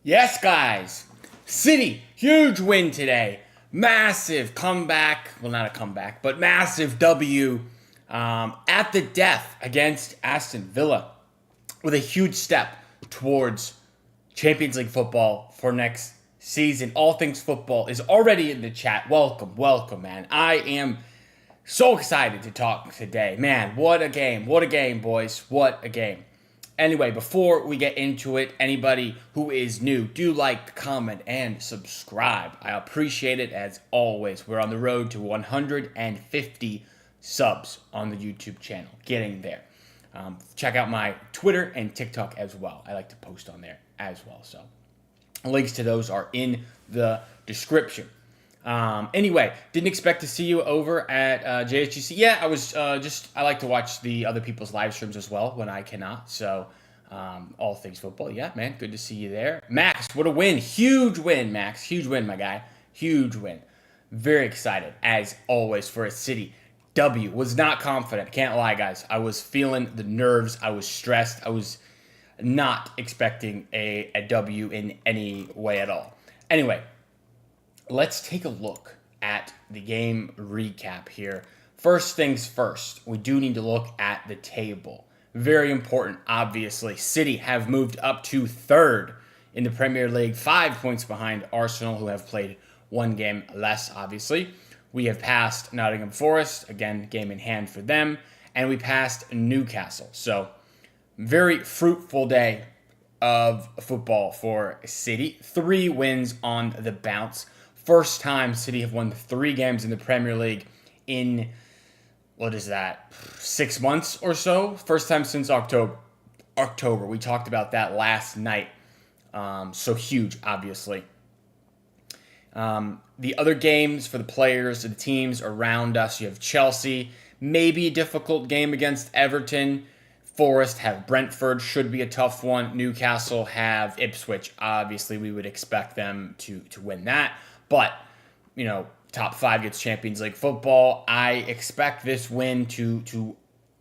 Yes, guys. City, huge win today. Massive comeback. Well, not a comeback, but massive W at the death against Aston Villa with a huge step towards Champions League football for next season. All Things Football is already in the chat. Welcome, welcome, man. I am so excited to talk today. Man, what a game. What a game, boys. What a game. Anyway, before we get into it, anybody who is new, do like, comment, and subscribe. I appreciate it as always. We're on the road to 150 subs on the YouTube channel. Getting there. Check out my Twitter and TikTok as well. I like to post on there as well. So links to those are in the description. Anyway, didn't expect to see you over at JSGC. Yeah, I was I like to watch the other people's live streams as well when I cannot. So, All Things Football. Yeah, man, good to see you there. Max, what a win. Huge win, Max. Huge win, my guy. Huge win. Very excited, as always, for a City W. Was not confident. Can't lie, guys. I was feeling the nerves. I was stressed. I was not expecting a W in any way at all. Anyway, let's take a look at the game recap here. First things first, we do need to look at the table. Very important, obviously. City have moved up to third in the Premier League, 5 points behind Arsenal, who have played one game less, obviously. We have passed Nottingham Forest, again, game in hand for them, and we passed Newcastle. So, very fruitful day of football for City. 3 wins on the bounce. First time City have won 3 games in the Premier League in, 6 months or so? First time since October. We talked about that last night. So huge, obviously. The other games for the players and the teams around us, you have Chelsea, maybe a difficult game against Everton. Forest have Brentford, should be a tough one. Newcastle have Ipswich. Obviously, we would expect them to win that. But, top 5 gets Champions League football. I expect this win to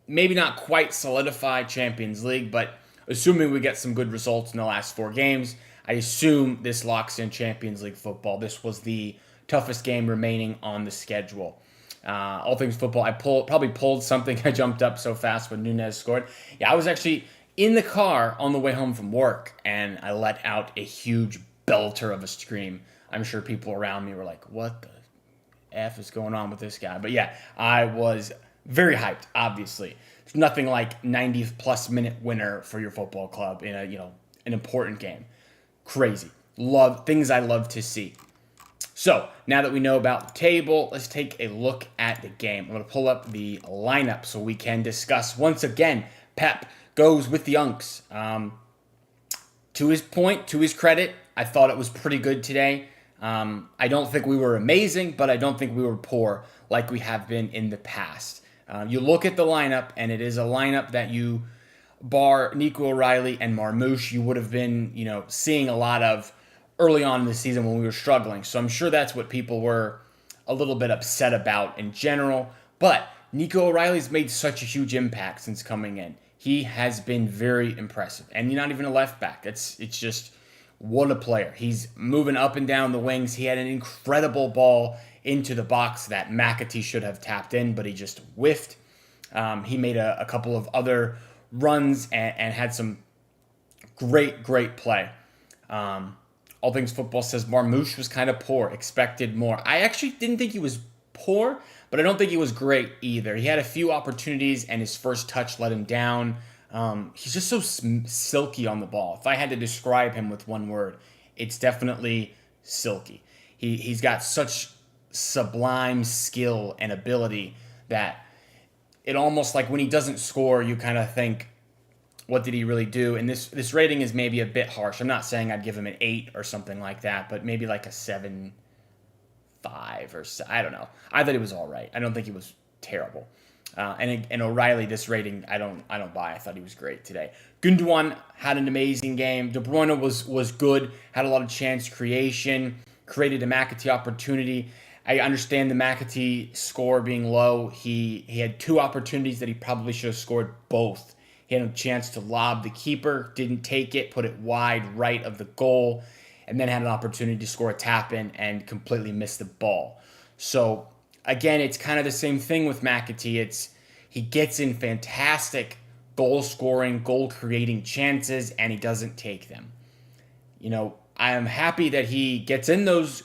maybe not quite solidify Champions League, but assuming we get some good results in the last 4 games, I assume this locks in Champions League football. This was the toughest game remaining on the schedule. All Things Football, I probably pulled something. I jumped up so fast when Nunez scored. Yeah, I was actually in the car on the way home from work, and I let out a huge belter of a scream. I'm sure people around me were like, what the F is going on with this guy? But yeah, I was very hyped, obviously. There's nothing like 90-plus minute winner for your football club in an important game. Crazy. Things I love to see. So, now that we know about the table, let's take a look at the game. I'm going to pull up the lineup so we can discuss. Once again, Pep goes with the Unks. To his credit, I thought it was pretty good today. I don't think we were amazing, but I don't think we were poor like we have been in the past. You look at the lineup, and it is a lineup that you, bar Nico O'Reilly and Marmoush, you would have been, seeing a lot of early on in the season when we were struggling. So I'm sure that's what people were a little bit upset about in general. But Nico O'Reilly's made such a huge impact since coming in. He has been very impressive. And you're not even a left back. It's just, what a player. He's moving up and down the wings. He had an incredible ball into the box that McAtee should have tapped in, but he just whiffed. He made a couple of other runs and had some great play. All Things Football says Marmoush was kind of poor, expected more. I actually didn't think he was poor, but I don't think he was great either. He had a few opportunities, and his first touch let him down. He's just so silky on the ball. If I had to describe him with one word, it's definitely silky. He's got such sublime skill and ability that it almost, like, when he doesn't score, you kind of think, what did he really do? And this rating is maybe a bit harsh. I'm not saying I'd give him an 8 or something like that, but maybe like a 7.5 or so. I don't know. I thought he was all right. I don't think he was terrible. And O'Reilly, this rating, I don't buy. I thought he was great today. Gundogan had an amazing game. De Bruyne was good. Had a lot of chance creation. Created a McAtee opportunity. I understand the McAtee score being low. He had 2 opportunities that he probably should have scored both. He had a chance to lob the keeper, didn't take it, put it wide right of the goal, and then had an opportunity to score a tap in and completely missed the ball. So again, it's kind of the same thing with McAtee. He gets in fantastic goal scoring, goal creating chances, and he doesn't take them. I am happy that he gets in those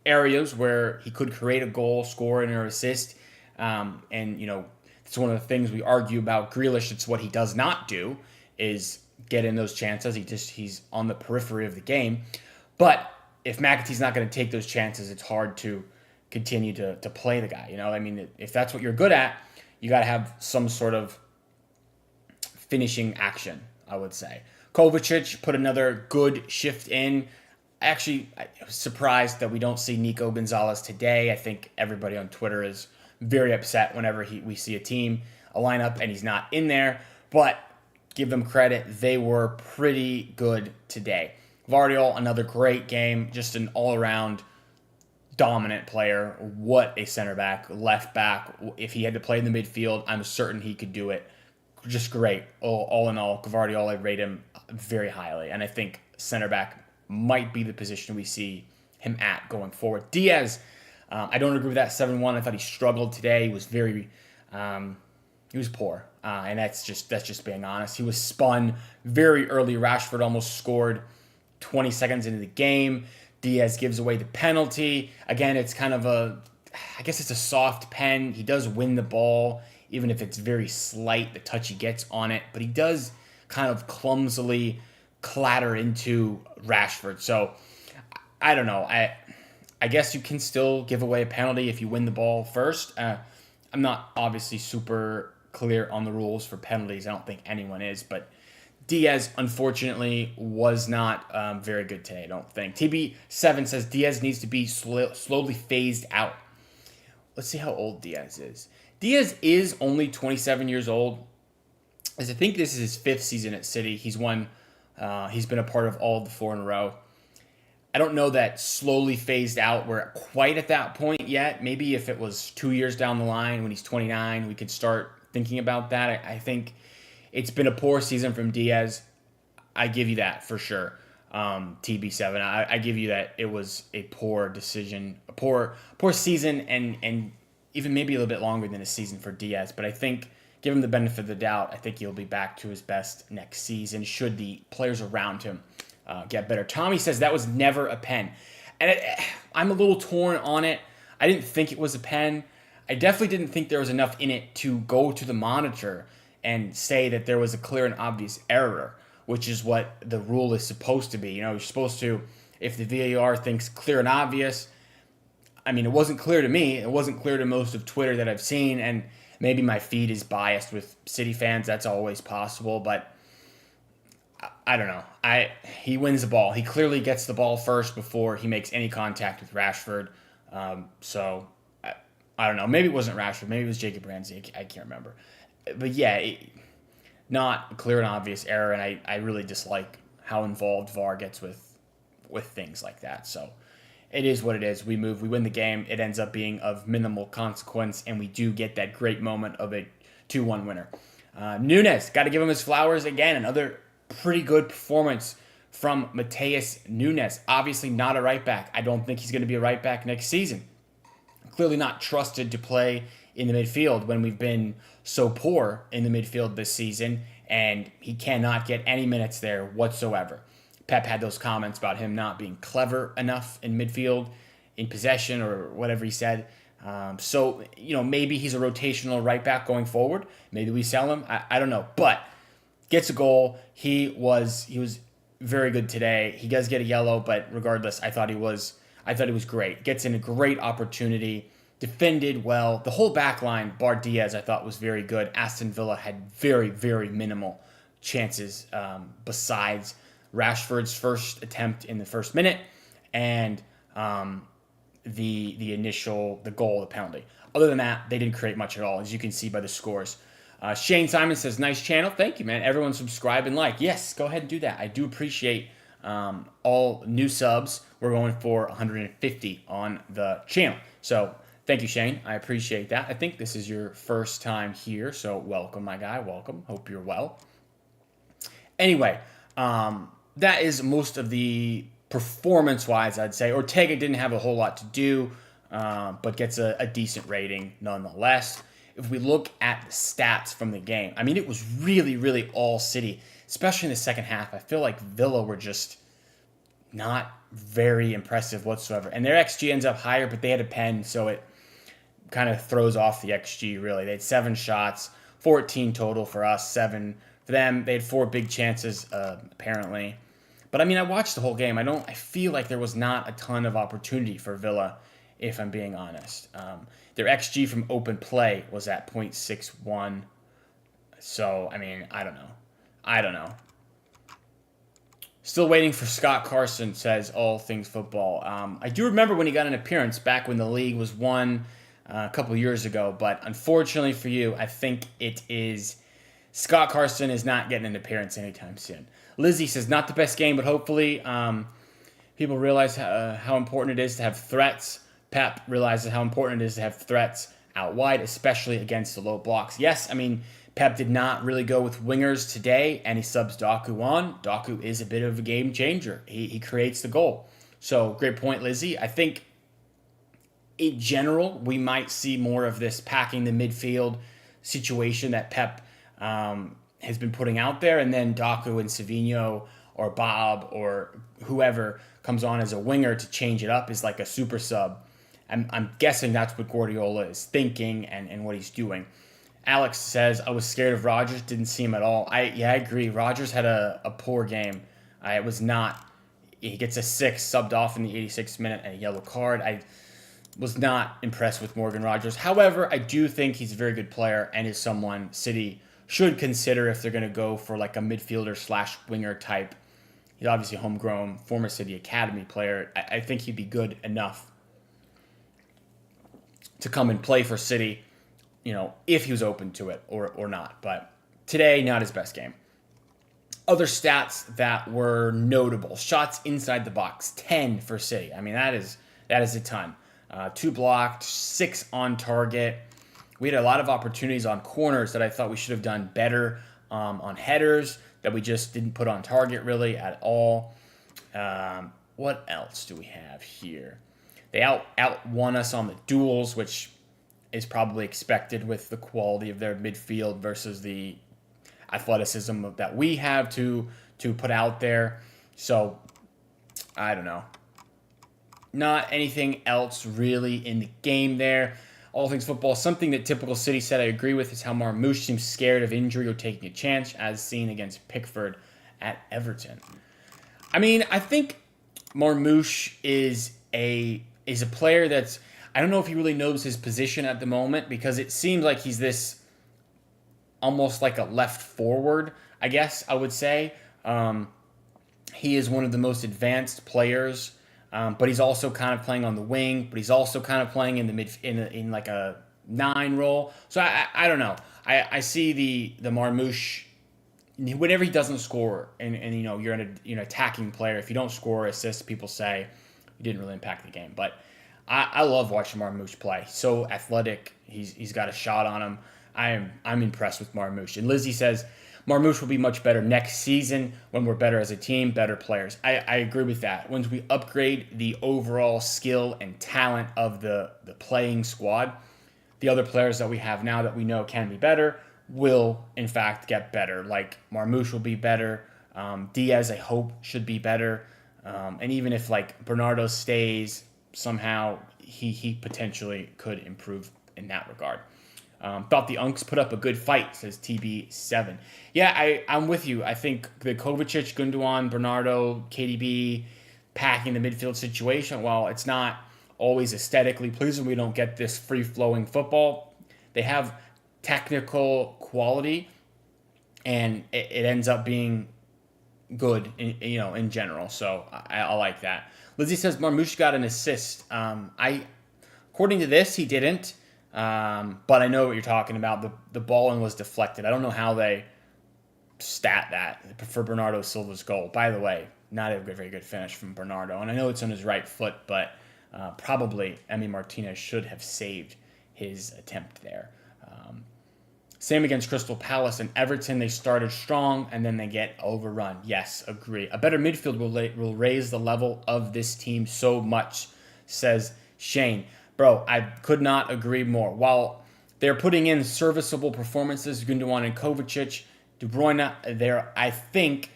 areas where he could create a goal, score, and or assist. It's one of the things we argue about Grealish. It's what he does not do is get in those chances. He's on the periphery of the game. But if McAtee's not going to take those chances, it's hard to continue to play the guy. If that's what you're good at, you got to have some sort of finishing action, I would say. Kovacic put another good shift in. I was surprised that we don't see Nico Gonzalez today. I think everybody on Twitter is very upset whenever we see a lineup, and he's not in there. But give them credit. They were pretty good today. Gvardiol, another great game. Just an all-around dominant player. What a center back, left back. If he had to play in the midfield, I'm certain he could do it. Just great. All in all, Gvardiol, I rate him very highly. And I think center back might be the position we see him at going forward. Diaz, I don't agree with that 7-1. I thought he struggled today. He was he was poor. And that's just being honest. He was spun very early. Rashford almost scored 20 seconds into the game. Diaz gives away the penalty. Again, it's kind of I guess it's a soft pen. He does win the ball, even if it's very slight, the touch he gets on it. But he does kind of clumsily clatter into Rashford. So, I don't know. I guess you can still give away a penalty if you win the ball first. I'm not obviously super clear on the rules for penalties. I don't think anyone is. But Diaz, unfortunately, was not very good today, I don't think. TB7 says Diaz needs to be slowly phased out. Let's see how old Diaz is. Diaz is only 27 years old. As I think this is his 5th season at City. He's been a part of all of the 4 in a row. I don't know that slowly phased out. We're quite at that point yet. Maybe if it was 2 years down the line when he's 29, we could start thinking about that. I think it's been a poor season from Diaz. I give you that for sure. TB7, I give you that it was a poor decision, a poor season, and even maybe a little bit longer than a season for Diaz. But I think, give him the benefit of the doubt, I think he'll be back to his best next season should the players around him get better. Tommy says that was never a pen. And I'm a little torn on it. I didn't think it was a pen. I definitely didn't think there was enough in it to go to the monitor and say that there was a clear and obvious error, which is what the rule is supposed to be. You're supposed to, if the VAR thinks clear and obvious, it wasn't clear to me. It wasn't clear to most of Twitter that I've seen, and maybe my feed is biased with City fans. That's always possible, but I don't know. He wins the ball. He clearly gets the ball first before he makes any contact with Rashford. So I don't know. Maybe it wasn't Rashford. Maybe it was Jacob Ramsey. I can't remember. But yeah, not a clear and obvious error, and I really dislike how involved VAR gets with things like that. So it is what it is. We win the game. It ends up being of minimal consequence, and we do get that great moment of a 2-1 winner. Nunes, got to give him his flowers again. Another pretty good performance from Mateus Nunes. Obviously not a right back. I don't think he's going to be a right back next season. Clearly not trusted to play in the midfield when we've been so poor in the midfield this season, and he cannot get any minutes there whatsoever. Pep had those comments about him not being clever enough in midfield, in possession, or whatever he said. So maybe he's a rotational right back going forward. Maybe we sell him. I don't know. But gets a goal. He was very good today. He does get a yellow, but regardless, I thought he was great. Gets in a great opportunity. Defended well. The whole back line, bar Diaz, I thought was very good. Aston Villa had very, very minimal chances besides Rashford's first attempt in the first minute and the goal, the penalty. Other than that, they didn't create much at all, as you can see by the scores. Shane Simon says, nice channel. Thank you, man. Everyone subscribe and like. Yes, go ahead and do that. I do appreciate all new subs. We're going for 150 on the channel. So thank you, Shane. I appreciate that. I think this is your first time here, so welcome, my guy. Welcome. Hope you're well. Anyway, that is most of the performance-wise, I'd say. Ortega didn't have a whole lot to do, but gets a decent rating nonetheless. If we look at the stats from the game, I mean, it was really, really all City, especially in the second half. I feel like Villa were just not very impressive whatsoever. And their XG ends up higher, but they had a pen, so it kind of throws off the XG, really. They had 7 shots, 14 total for us, 7 for them. They had 4 big chances, apparently. But I mean, I watched the whole game. I feel like there was not a ton of opportunity for Villa, if I'm being honest. Their XG from open play was at 0.61. So, I mean, I don't know. Still waiting for Scott Carson, says All Things Football. I do remember when he got an appearance back when the league was won a couple years ago, but unfortunately for you, I think it is Scott Carson is not getting an appearance anytime soon. Lizzie says, not the best game, but hopefully people realize how important it is to have threats. Pep realizes how important it is to have threats out wide, especially against the low blocks. Yes, I mean, Pep did not really go with wingers today, and he subs Doku on. Doku is a bit of a game changer. He creates the goal. So, great point, Lizzie. I think, in general, we might see more of this packing the midfield situation that Pep has been putting out there, and then Doku and Savinho or Bob or whoever comes on as a winger to change it up is like a super sub. I'm guessing that's what Guardiola is thinking and what he's doing. Alex says, I was scared of Rodgers, didn't see him at all. I agree. Rodgers had a poor game. It was not. He gets a 6 subbed off in the 86th minute and a yellow card. I was not impressed with Morgan Rodgers. However, I do think he's a very good player and is someone City should consider if they're going to go for like a midfielder / winger type. He's obviously a homegrown, former City Academy player. I think he'd be good enough to come and play for City, if he was open to it or not. But today, not his best game. Other stats that were notable. Shots inside the box, 10 for City. I mean, that is a ton. 2 blocked, 6 on target. We had a lot of opportunities on corners that I thought we should have done better on headers that we just didn't put on target really at all. What else do we have here? They out-won us on the duels, which is probably expected with the quality of their midfield versus the athleticism that we have to put out there. So, I don't know. Not anything else really in the game there. All Things Football, something that typical City said I agree with is how Marmoush seems scared of injury or taking a chance, as seen against Pickford at Everton. I mean, I think Marmoush is a player that's, I don't know if he really knows his position at the moment, because it seems like he's this almost like a left forward, I guess I would say. He is one of the most advanced players, but he's also kind of playing on the wing, but he's also kind of playing in the mid in like a 9 role. So I don't know. I see the Marmoush, whenever he doesn't score, and you're an attacking player. If you don't score or assist, people say he didn't really impact the game. But I love watching Marmoush play. So athletic. He's got a shot on him. I'm impressed with Marmoush. And Lizzie says Marmoush will be much better next season when we're better as a team, better players. I agree with that. Once we upgrade the overall skill and talent of the playing squad, the other players that we have now that we know can be better will, in fact, get better. Like Marmoush will be better. Diaz, I hope, should be better. And even if like Bernardo stays, somehow he potentially could improve in that regard. Thought the Unks put up a good fight, says TB7. Yeah, I'm with you. I think the Kovacic, Gundogan, Bernardo, KDB packing the midfield situation, while it's not always aesthetically pleasing, we don't get this free-flowing football. They have technical quality, and it ends up being good in general. So I like that. Lizzie says Marmoush got an assist. According to this, he didn't. But I know what you're talking about. The ball was deflected. I don't know how they stat that for Bernardo Silva's goal. By the way, not a very good finish from Bernardo. And I know it's on his right foot, but probably Emi Martinez should have saved his attempt there. Same against Crystal Palace and Everton. They started strong and then they get overrun. Yes, agree. A better midfield will raise the level of this team so much, says Shane. Bro, I could not agree more. While they're putting in serviceable performances, Gundogan and Kovacic, De Bruyne, I think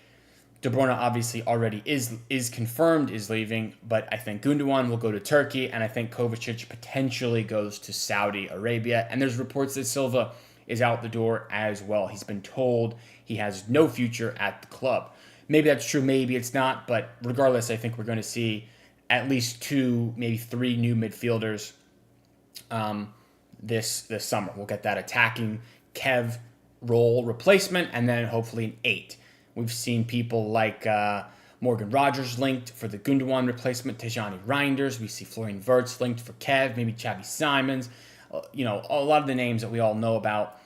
De Bruyne obviously already is confirmed is leaving, but I think Gundogan will go to Turkey, and I think Kovacic potentially goes to Saudi Arabia. And there's reports that Silva is out the door as well. He's been told he has no future at the club. Maybe that's true, maybe it's not, but regardless, I think we're going to see at least 2, maybe 3 new midfielders this summer. We'll get that attacking Kev role replacement, and then hopefully an 8. We've seen people like Morgan Rogers linked for the Gundogan replacement, Tijani Reinders. We see Florian Wirtz linked for Kev, maybe Xavi Simons. A lot of the names that we all know about.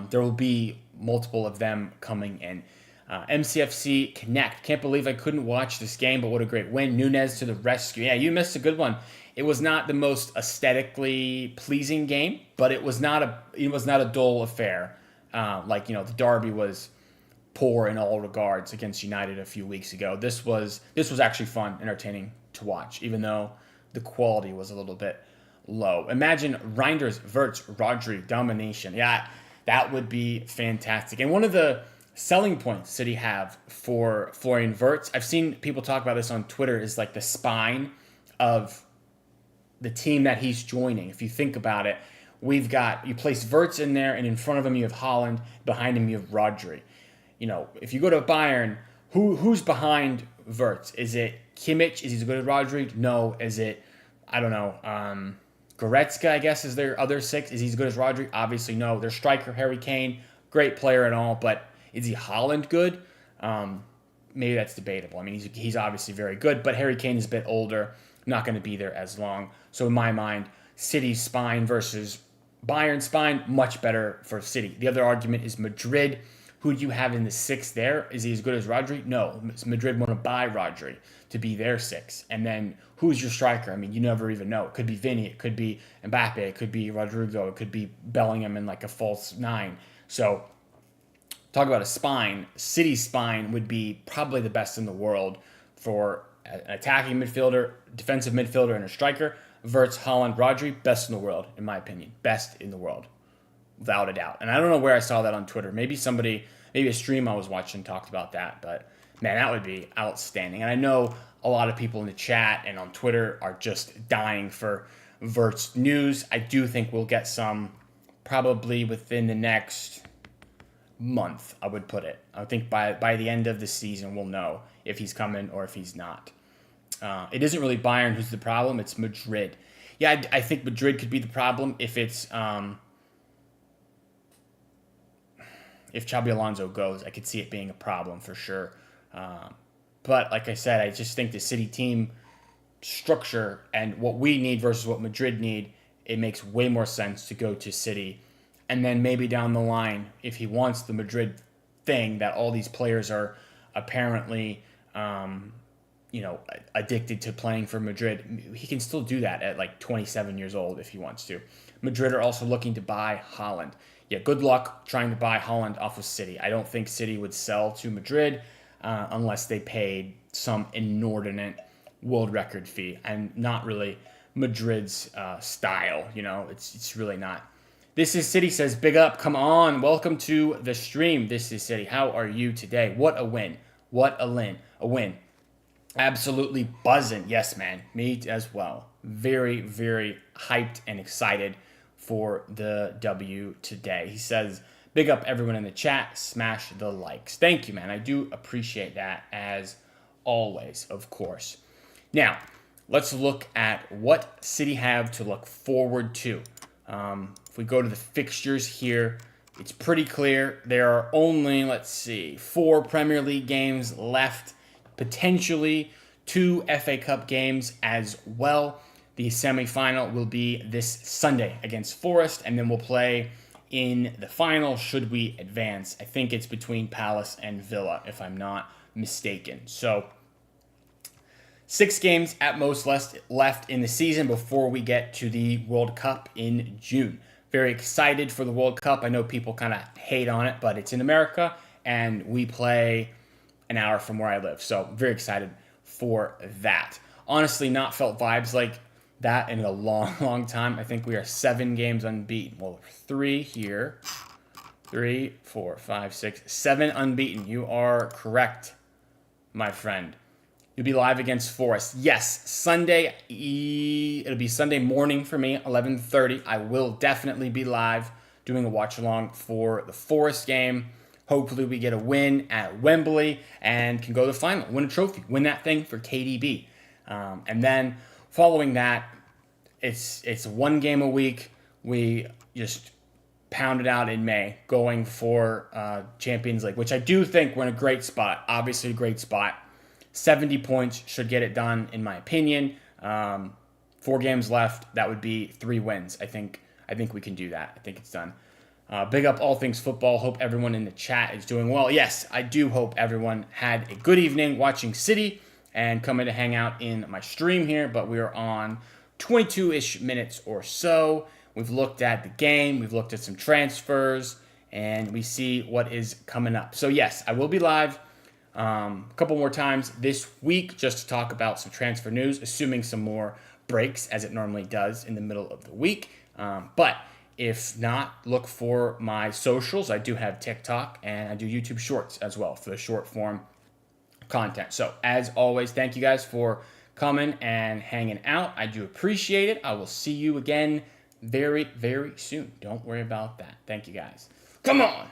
There will be multiple of them coming in. MCFC Connect. Can't believe I couldn't watch this game, but what a great win. Nunez to the rescue. Yeah, you missed a good one. It was not the most aesthetically pleasing game, but it was not a dull affair. The derby was poor in all regards against United a few weeks ago. This was actually fun, entertaining to watch, even though the quality was a little bit low. Imagine Reinders, Wirtz, Rodri domination. Yeah, that would be fantastic. And one of the selling points City have for Florian Wirtz, I've seen people talk about this on Twitter, is like the spine of the team that he's joining. If you think about it, you place Wirtz in there, and in front of him you have Haaland, behind him you have Rodri. If you go to Bayern, who's behind Wirtz? Is it Kimmich? Is he as good as Rodri? No. Is it, I don't know, Goretzka, I guess, is their other 6. Is he as good as Rodri? Obviously, no. Their striker, Harry Kane, great player and all, but is he Haaland good? Maybe that's debatable. I mean, he's obviously very good, but Harry Kane is a bit older, not going to be there as long. So in my mind, City's spine versus Bayern's spine, much better for City. The other argument is Madrid. Who do you have in the 6 there? Is he as good as Rodri? No. Madrid want to buy Rodri to be their 6. And then who's your striker? I mean, you never even know. It could be Vinny. It could be Mbappe. It could be Rodrigo. It could be Bellingham in like a false 9. So talk about a spine. City's spine would be probably the best in the world for an attacking midfielder, defensive midfielder, and a striker. Wirtz, Haaland, Rodri, best in the world, in my opinion. Best in the world. Without a doubt. And I don't know where I saw that on Twitter. Maybe a stream I was watching talked about that. But, man, that would be outstanding. And I know a lot of people in the chat and on Twitter are just dying for Wirtz news. I do think we'll get some probably within the next month, I would put it. I think by the end of the season, we'll know if he's coming or if he's not. It isn't really Bayern who's the problem. It's Madrid. Yeah, I think Madrid could be the problem if it's... if Xabi Alonso goes, I could see it being a problem for sure. But like I said, I just think the City team structure and what we need versus what Madrid need, it makes way more sense to go to City. And then maybe down the line, if he wants the Madrid thing that all these players are apparently, addicted to playing for Madrid, he can still do that at like 27 years old if he wants to. Madrid are also looking to buy Haaland. Yeah, good luck trying to buy Haaland off of City. I don't think City would sell to Madrid unless they paid some inordinate world record fee, and not really Madrid's style. It's really not. This is City says, big up, come on, welcome to the stream. This is City. How are you today? What a win. What a win. Absolutely buzzing. Yes, man. Me as well. Very, very hyped and excited for the W today. He says, big up everyone in the chat. Smash the likes. Thank you, man. I do appreciate that as always, of course. Now, let's look at what City have to look forward to. If we go to the fixtures here, it's pretty clear. There are only, 4 Premier League games left, potentially 2 FA Cup games as well. The semi-final will be this Sunday against Forest, and then we'll play in the final should we advance. I think it's between Palace and Villa, if I'm not mistaken. So 6 games at most left in the season before we get to the World Cup in June. Very excited for the World Cup. I know people kind of hate on it, but it's in America, and we play an hour from where I live. So very excited for that. Honestly, not felt vibes like that in a long, long time. I think we are 7 games unbeaten. Well, 3 here. 3, 4, 5, 6, 7 unbeaten. You are correct, my friend. You'll be live against Forest. Yes, Sunday. It'll be Sunday morning for me, 11:30. I will definitely be live doing a watch along for the Forest game. Hopefully, we get a win at Wembley and can go to the final, win a trophy, win that thing for KDB. And then following that, it's 1 game a week. We just pound it out in May, going for Champions League, which I do think we're in a great spot. Obviously, a great spot. 70 points should get it done, in my opinion. 4 games left. That would be 3 wins. I think we can do that. I think it's done. Big up all things football. Hope everyone in the chat is doing well. Yes, I do hope everyone had a good evening watching City and coming to hang out in my stream here. But we are on 22-ish minutes or so. We've looked at the game. We've looked at some transfers. And we see what is coming up. So, yes, I will be live a couple more times this week just to talk about some transfer news, assuming some more breaks as it normally does in the middle of the week. But if not, look for my socials. I do have TikTok and I do YouTube Shorts as well for the short form content. So as always, thank you guys for coming and hanging out. I do appreciate it. I will see you again very, very soon. Don't worry about that. Thank you guys. Come on.